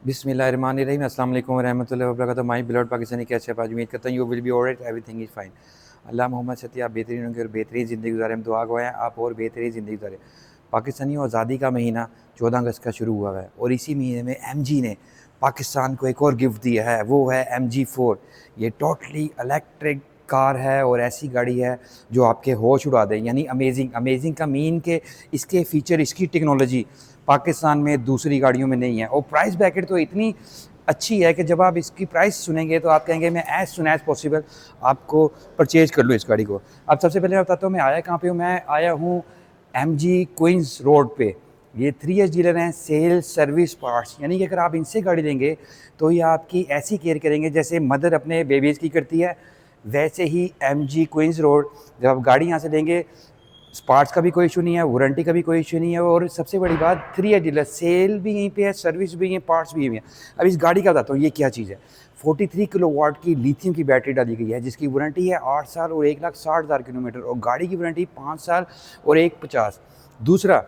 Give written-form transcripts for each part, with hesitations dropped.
बिस्मिल्लाहिर्रहमानिर्रहीम अस्सलाम वालेकुम रहमतुल्लाहि व बरकातहू। माई बिलॉड पाकिस्तानी, कैसे आप? आज उम्मीद करता हूँ you will be alright, everything is fine. Allah Mohammad सत्य आप बेहतरीन होंगे और बेहतरीन ज़िंदगी गुजारें। हम दुआ गवाएं आप और बेहतरीन ज़िंदगी गुजारें। पाकिस्तानी आज़ादी का महीना 14 अगस्त का शुरू हुआ है और इसी महीने में MG ने पाकिस्तान को एक और गिफ्ट दिया है, वो है MG4। ये टोटली इलेक्ट्रिक कार है और ऐसी गाड़ी है जो आपके होश उड़ा दे। यानी अमेजिंग। अमेजिंग का मीन के इसके फीचर, इसकी टेक्नोलॉजी पाकिस्तान में दूसरी गाड़ियों में नहीं है। और प्राइस ब्रैकेट तो इतनी अच्छी है कि जब आप इसकी प्राइस सुनेंगे तो आप कहेंगे मैं एज सुन एज पॉसिबल आपको परचेज कर लूँ इस गाड़ी को। अब सबसे पहले मैं बताता हूँ मैं आया कहाँ पे हूँ। मैं आया हूँ MG क्वींस रोड पे। ये 3S डीलर हैं, सेल सर्विस पार्ट्स। यानी कि अगर आप इनसे गाड़ी लेंगे तो ये आपकी ऐसी केयर करेंगे जैसे मदर अपने बेबीज़ की करती है, वैसे ही MG क्वींस रोड जब आप गाड़ी यहाँ से लेंगे, पार्ट्स का भी कोई इशू नहीं है, वारंटी का भी कोई इशू नहीं है। और सबसे बड़ी बात 3S डीलर, सेल भी यहीं पे है, सर्विस भी यहीं है, पार्ट्स भी यहीं है। अब इस गाड़ी का बताता हूँ ये क्या चीज़ है। 43 किलोवाट की लिथियम की बैटरी डाली गई है जिसकी वारंटी है 8 साल और 1,60,000 किलोमीटर, और गाड़ी की वारंटी 5 साल और 1,50। दूसरा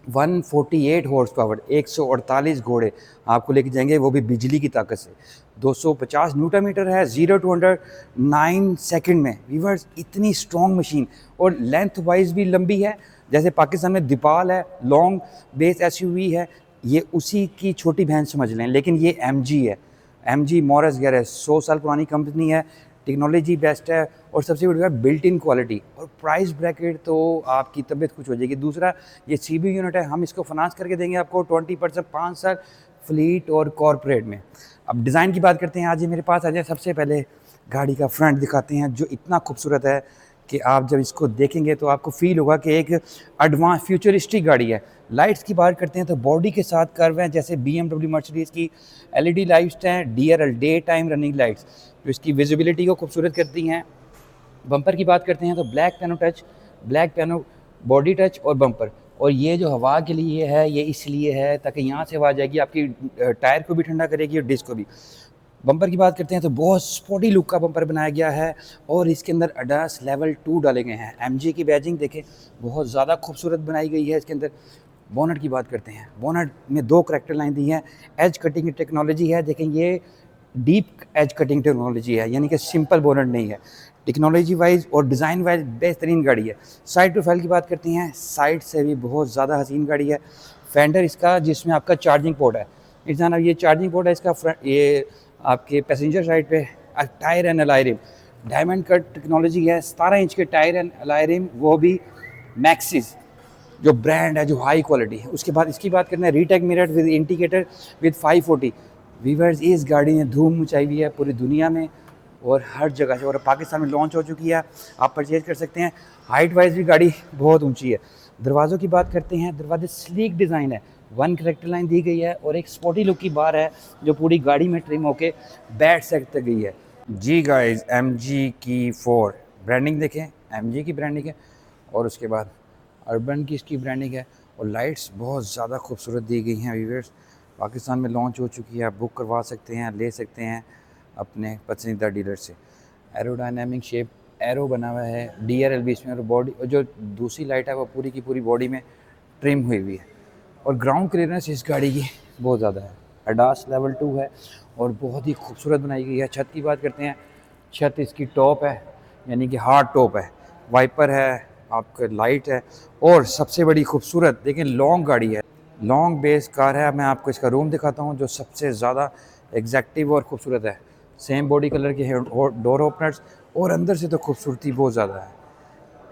148 हॉर्स पावर, 148 घोड़े आपको लेके जाएंगे, वो भी बिजली की ताकत से। 250 न्यूटन मीटर है, 0 to 100 9 सेकंड में। वीवर्स, इतनी स्ट्रॉन्ग मशीन और लेंथ वाइज भी लंबी है। जैसे पाकिस्तान में दीपाल है, लॉन्ग बेस SUV है, ये उसी की छोटी बहन समझ लें। लेकिन ये MG है, MG मॉरस गेयर है, 100 साल पुरानी कंपनी है, टेक्नोलॉजी बेस्ट है और सबसे बड़ी बात बिल्ट इन क्वालिटी। और प्राइस ब्रैकेट तो आपकी तबीयत खुश हो जाएगी। दूसरा ये CBU यूनिट है, हम इसको फाइनेंस करके देंगे आपको 20% 5 साल फ्लीट और कॉरपोरेट में। अब डिज़ाइन की बात करते हैं। आज ये मेरे पास आ जाए, सबसे पहले गाड़ी का फ्रंट दिखाते हैं जो इतना खूबसूरत है कि आप जब इसको देखेंगे तो आपको फील होगा कि एक एडवांस फ्यूचरिस्टिक गाड़ी है। लाइट्स की बात करते हैं तो बॉडी के साथ कर्व हैं जैसे BMW मर्सिडीज़ की LED लाइट्स हैं, DRL day time running lights जो इसकी विजिबिलिटी को खूबसूरत करती हैं। बम्पर की बात करते हैं तो black piano touch, black piano body touch और बम्पर। और ये जो हवा के लिए है ये इसलिए है ताकि यहाँ से हवा जाएगी, आपकी टायर को भी ठंडा करेगी और डिस्क को भी। बम्पर की बात करते हैं तो बहुत स्पोर्टी लुक का बम्पर बनाया गया है और इसके अंदर ADAS लेवल 2 डाले गए हैं। MG की बैजिंग देखें, बहुत ज़्यादा खूबसूरत बनाई गई है इसके अंदर। बोनट की बात करते हैं, बोनट में 2 करैक्टर लाइन दी हैं, एज कटिंग की टेक्नोलॉजी है। देखें ये डीप एज कटिंग टेक्नोलॉजी है, यानी कि सिंपल बोनट नहीं है। टेक्नोलॉजी वाइज और डिज़ाइन वाइज बेहतरीन गाड़ी है। साइड प्रोफाइल की बात करते हैं, साइड से भी बहुत ज़्यादा हसीन गाड़ी है। फेंडर इसका जिसमें आपका चार्जिंग पोर्ट है, इंसान अब ये चार्जिंग पोर्ट है इसका। फ्रंट ये आपके पैसेंजर साइड पे tyre and alloy rim diamond cut technology है। 17 इंच के टायर एंड एलॉय रिम, वो भी मैक्सिस जो ब्रांड है, जो हाई क्वालिटी है। उसके बाद इसकी बात करते हैं रीटेक mirror with indicator with 540। Viewers, इस गाड़ी ने धूम मचाई हुई है पूरी दुनिया में और हर जगह से, और पाकिस्तान में लॉन्च हो चुकी है, आप परचेज कर सकते हैं। हाइट वाइज भी गाड़ी बहुत ऊंची है। दरवाज़ों की बात करते हैं, दरवाजे स्लीक डिज़ाइन है, 1 करेक्टर लाइन दी गई है और एक स्पोर्टी लुक की बार है जो पूरी गाड़ी में ट्रिम होके बैठ सकते गई है। जी गाइस, MG4 ब्रांडिंग देखें, MG की ब्रांडिंग है और उसके बाद अर्बन की इसकी ब्रांडिंग है। और लाइट्स बहुत ज़्यादा खूबसूरत दी गई हैं। व्यूअर्स, पाकिस्तान में लॉन्च हो चुकी है, आप बुक करवा सकते हैं, ले सकते हैं अपने पसंदीदा डीलर से। एरोडायनामिक शेप एरो बना हुआ है, DRL भी इसमें, और बॉडी और जो दूसरी लाइट है वो पूरी की पूरी बॉडी में ट्रिम हुई हुई है। और ग्राउंड क्लियरेंस इस गाड़ी की बहुत ज़्यादा है, ADAS लेवल 2 है और बहुत ही खूबसूरत बनाई गई है। छत की बात करते हैं, छत इसकी टॉप है, यानी कि हार्ड टॉप है, वाइपर है, आपका लाइट है और सबसे बड़ी खूबसूरत देखें लॉन्ग गाड़ी है, लॉन्ग बेस कार है। मैं आपको इसका रूम दिखाता हूँ जो सबसे ज़्यादा एग्जैक्टिव और खूबसूरत है। सेम बॉडी कलर के डोर ओपनर्स और अंदर से तो खूबसूरती बहुत ज़्यादा है।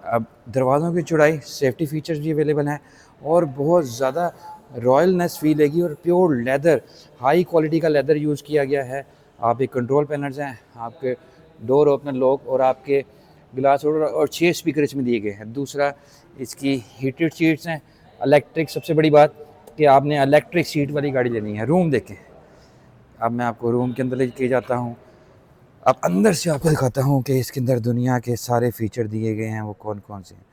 अब दरवाज़ों की चौड़ाई, सेफ्टी फीचर्स भी अवेलेबल हैं और बहुत ज़्यादा रॉयलनेस फील होगी। और प्योर लेदर, हाई क्वालिटी का लेदर यूज़ किया गया है। आप एक कंट्रोल पैनल्स हैं, आपके डोर ओपनर लॉक और आपके ग्लास और 6 स्पीकर इसमें दिए गए हैं। दूसरा इसकी हीटेड सीट्स हैं, इलेक्ट्रिक। सबसे बड़ी बात कि आपने इलेक्ट्रिक सीट वाली गाड़ी लेनी है। रूम देखें, अब मैं आपको रूम के अंदर लेके जाता हूँ, अब अंदर से आपको दिखाता हूँ कि इसके अंदर दुनिया के सारे फीचर दिए गए हैं वो कौन कौन से हैं।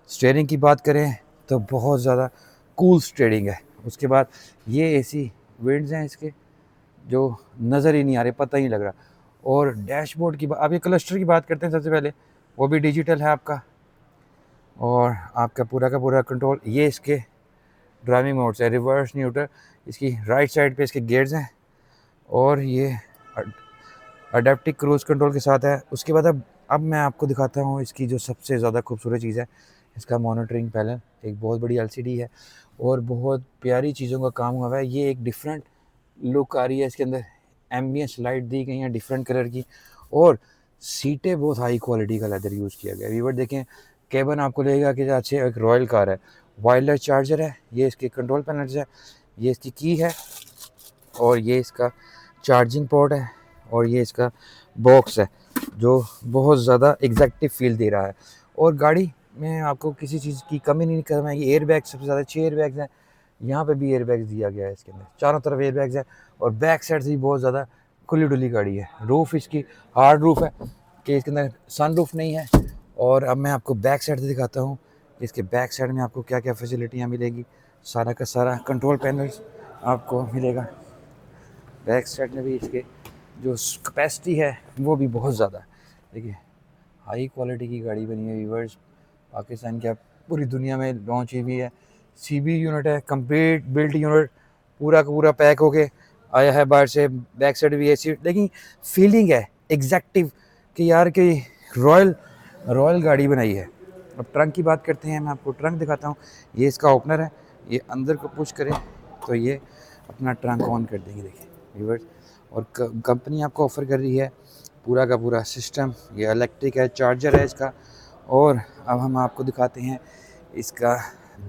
स्टीयरिंग की बात करें तो बहुत ज़्यादा कूल स्टीयरिंग है। उसके बाद ये AC विंड्स हैं इसके जो नज़र ही नहीं आ रहे, पता ही नहीं लग रहा। और डैशबोर्ड की बात, अब ये क्लस्टर की बात करते हैं सबसे पहले, वो भी डिजिटल है आपका। और आपका पूरा का पूरा कंट्रोल, ये इसके ड्राइविंग मोड्स है, रिवर्स, न्यूट्रल। इसकी राइट साइड पे इसके गेयर्स हैं और ये अडेप्टिव क्रूज़ कंट्रोल के साथ है। उसके बाद अब मैं आपको दिखाता हूँ इसकी जो सबसे ज़्यादा खूबसूरत चीज़ है, इसका मॉनिटरिंग पैनल। एक बहुत बड़ी एलसीडी है और बहुत प्यारी चीज़ों का काम हुआ है। ये एक डिफरेंट लुक आ रही है इसके अंदर, एम्बियंस लाइट दी गई हैं डिफरेंट कलर की, और सीटें बहुत हाई क्वालिटी का लेदर यूज़ किया गया है। व्यूअर देखें, केबिन आपको लगेगा कि अच्छे एक रॉयल कार है। वायरलेस चार्जर है, ये इसके कंट्रोल पैनल्स है, ये इसकी की है, और ये इसका चार्जिंग पोर्ट है, और ये इसका बॉक्स है जो बहुत ज़्यादा एग्जैक्टिव फील दे रहा है। और गाड़ी में आपको किसी चीज़ की कमी नहीं करवाएगी। एयर बैग सबसे ज़्यादा 6 एयर बैग्स हैं, यहाँ पे भी एयर बैग्स दिया गया है इसके अंदर, चारों तरफ एयर बैग्स हैं, और बैक साइड से भी बहुत ज़्यादा खुली डुली गाड़ी है। रूफ़ इसकी हार्ड रूफ़ है कि इसके अंदर सन रूफ नहीं है। और अब मैं आपको बैक साइड से दिखाता हूँ, इसके बैक साइड में आपको क्या क्या फैसिलिटियाँ मिलेगी। सारा का सारा कंट्रोल पैनल्स आपको मिलेगा। बैक साइड में भी इसके जो कैपेसिटी है वो भी बहुत ज़्यादा है। देखिए, हाई क्वालिटी की गाड़ी बनी है व्यूअर्स, पाकिस्तान की पूरी दुनिया में लॉन्च हुई है। सीबी यूनिट है, कंप्लीट बिल्ट यूनिट, पूरा का पूरा पैक होके आया है बाहर से। बैक साइड भी एसी, लेकिन फीलिंग है एग्जैक्टिव कि यार कि रॉयल गाड़ी बनाई है। अब ट्रंक की बात करते हैं, मैं आपको ट्रंक दिखाता हूँ। ये इसका ओपनर है, ये अंदर को पुश करें तो ये अपना ट्रंक ऑन कर देंगे। देखिए व्यूअर्स, और कंपनी आपको ऑफ़र कर रही है पूरा का पूरा सिस्टम। ये इलेक्ट्रिक है, चार्जर है इसका। और अब हम आपको दिखाते हैं इसका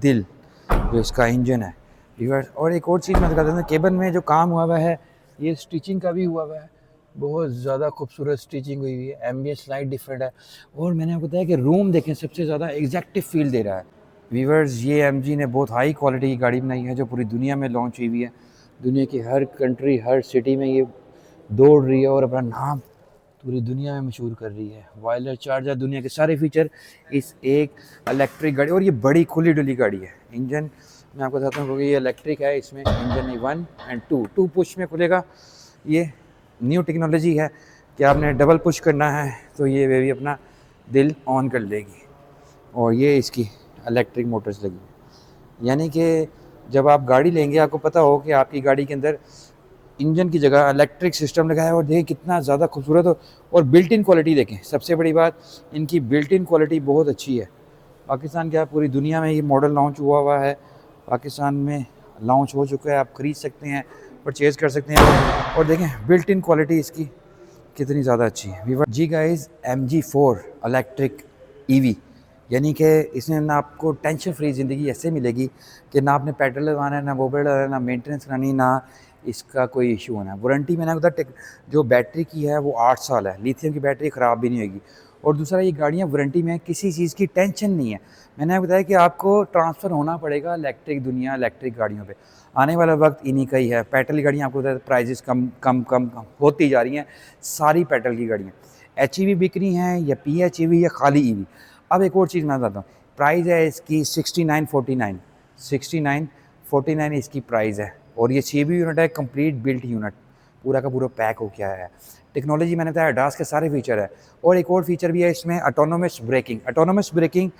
दिल, जो इसका इंजन है व्यूअर्स। और एक और चीज़ मैं दिखाता हूँ, केबिन में जो काम हुआ है ये स्टिचिंग का भी हुआ है, बहुत ज़्यादा खूबसूरत स्टिचिंग हुई है। एम्बियंस लाइट डिफरेंट है, और मैंने आपको बताया कि रूम देखें सबसे ज़्यादा एग्जैक्टिव फील दे रहा है। व्यूअर्स, ये एमजी ने बहुत हाई क्वालिटी की गाड़ी बनाई है जो पूरी दुनिया में लॉन्च हुई है। दुनिया की हर कंट्री, हर सिटी में ये दौड़ रही है और अपना नाम पूरी दुनिया में मशहूर कर रही है। वायरलेस चार्जर, दुनिया के सारे फीचर इस एक इलेक्ट्रिक गाड़ी, और ये बड़ी खुली डुली गाड़ी है। इंजन मैं आपको बताता हूँ क्योंकि ये इलेक्ट्रिक है, इसमें इंजन 1 और 2 पुश में खुलेगा। ये न्यू टेक्नोलॉजी है कि आपने डबल पुश करना है तो ये भी अपना दिल ऑन कर लेगी। और ये इसकी इलेक्ट्रिक मोटर्स लगी है, यानी कि जब आप गाड़ी लेंगे आपको पता हो कि आपकी गाड़ी के अंदर इंजन की जगह इलेक्ट्रिक सिस्टम लगा है। और देखिए कितना ज़्यादा खूबसूरत हो, और बिल्ट इन क्वालिटी देखें। सबसे बड़ी बात, इनकी बिल्ट इन क्वालिटी बहुत अच्छी है। पाकिस्तान क्या पूरी दुनिया में ये मॉडल लॉन्च हुआ है, पाकिस्तान में लॉन्च हो चुका है, आप ख़रीद सकते हैं, परचेज़ कर सकते हैं। और देखें बिल्ट इन क्वालिटी इसकी कितनी ज़्यादा अच्छी है। जी गाइस, MG4 इलेक्ट्रिक EV, यानी कि इसमें ना आपको टेंशन फ्री ज़िंदगी ऐसे मिलेगी कि ना आपने पेट्रोल लगाना है, ना मोबाइल लगाना है, ना मेंटेनेंस करानी, ना इसका कोई इशू होना है। वारंटी मैंने बताया जो बैटरी की है वो 8 साल है, लिथियम की बैटरी ख़राब भी नहीं होगी। और दूसरा, ये गाड़ियाँ वारंटी में है, किसी चीज़ की टेंशन नहीं है। मैंने बताया कि आपको ट्रांसफ़र होना पड़ेगा इलेक्ट्रिक दुनिया, इलेक्ट्रिक गाड़ियों पे। आने वाला वक्त इन्हीं का ही है। पेट्रोल गाड़ियाँ आपको बताया प्राइजेस कम होती जा रही हैं, सारी पेट्रोल की गाड़ियाँ HEV बिक रही हैं, या PHEV या खाली EV। अब एक और चीज़ मैं बताता हूँ, प्राइस है इसकी 6949 इसकी प्राइस है। और ये 6 यूनिट है, कंप्लीट बिल्ट यूनिट, पूरा का पूरा पैक हो के आया है। टेक्नोलॉजी मैंने बताया ADAS के सारे फीचर है। और एक और फीचर भी है इसमें, ऑटोनोमस ब्रेकिंग। ऑटोनोमस ब्रेकिंग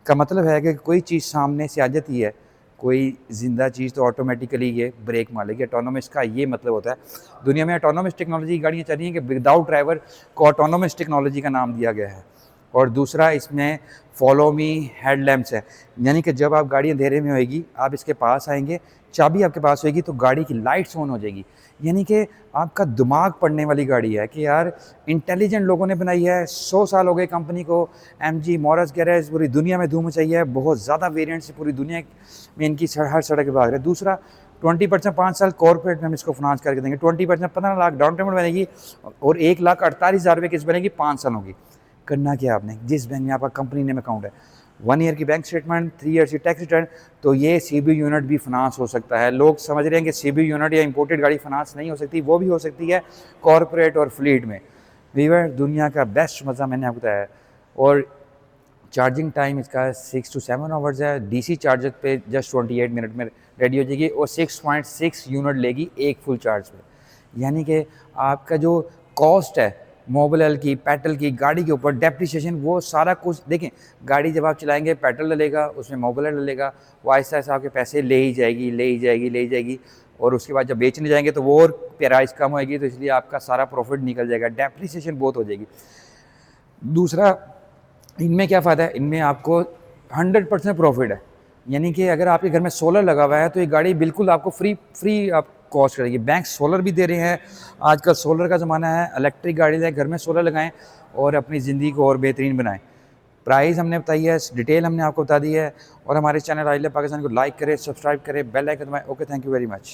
का मतलब है कि कोई चीज़ सामने से आ जाती है, कोई ज़िंदा चीज़, तो ऑटोमेटिकली ये ब्रेक मारेगी। ऑटोनोमस का ये मतलब होता है, दुनिया में ऑटोनोमस टेक्नोलॉजी की गाड़ियाँ चल रही हैं कि विदाउट ड्राइवर को ऑटोनोमस टेक्नोलॉजी का नाम दिया गया है। और दूसरा, इसमें फॉलो मी हेडलैम्प्स है, यानी कि जब आप गाड़ी अंधेरे में होएगी, आप इसके पास आएंगे, चाबी आपके पास होएगी तो गाड़ी की लाइट्स ऑन हो जाएगी। यानी कि आपका दिमाग पढ़ने वाली गाड़ी है कि यार इंटेलिजेंट लोगों ने बनाई है। 100 साल हो गए कंपनी को। MG मॉरस गैरेज पूरी दुनिया में धूम मचाई है, बहुत ज़्यादा वेरिएंट्स पूरी दुनिया में इनकी हर सड़क के भाग रहे। दूसरा, 20% 5 साल कॉर्पोरेट में हम इसको फाइनेंस करके देंगे। 20% 15 लाख डाउन पेमेंट बनेगी, और 1,48,000 रुपये किस बनेगी 5 सालों की। करना क्या आपने, जिस बैंक में आपका कंपनी नेम अकाउंट है, 1 ईयर की बैंक स्टेटमेंट, 3 ईयर की टैक्स रिटर्न, तो ये CB यूनिट भी फाइनेंस हो सकता है। लोग समझ रहे हैं कि CB यूनिट या इंपोर्टेड गाड़ी फाइनेंस नहीं हो सकती, वो भी हो सकती है कॉर्पोरेट और फ्लीट में। वीवर, दुनिया का बेस्ट मज़ा मैंने आपको बताया है। और चार्जिंग टाइम इसका 6 to 7 आवर्स है। DC चार्जर पे जस्ट 28 मिनट में रेडी हो जाएगी, और 6.6 यूनिट लेगी एक फुल चार्ज पर। यानी कि आपका जो कॉस्ट है मोबाइल की, पेट्रोल की, गाड़ी के ऊपर डेप्रिसिएशन, वो सारा कुछ देखें। गाड़ी जब आप चलाएंगे पेट्रोल डलेगा, उसमें मोबाइल डलेगा, वो आहिस्ता आहिस्ता आपके पैसे ले ही जाएगी। और उसके बाद जब बेचने जाएंगे तो वो और प्राइस कम होएगी, तो इसलिए आपका सारा प्रॉफिट निकल जाएगा, डेप्रिसिएशन बहुत हो जाएगी। दूसरा, इनमें क्या फ़ायदा है, इनमें आपको 100% प्रॉफिट है। यानी कि अगर आपके घर में सोलर लगा हुआ है तो ये गाड़ी बिल्कुल आपको फ्री आप कॉस्ट करेगी। बैंक सोलर भी दे रहे हैं, आजकल सोलर का ज़माना है, इलेक्ट्रिक गाड़ी लें, घर में सोलर लगाएं और अपनी ज़िंदगी को और बेहतरीन बनाएं। प्राइस हमने बताई है, डिटेल हमने आपको बता दी है। और हमारे चैनल आइल पाकिस्तान को लाइक करें, सब्सक्राइब करें, बेल आइकन दबाएं। Okay, thank you very much.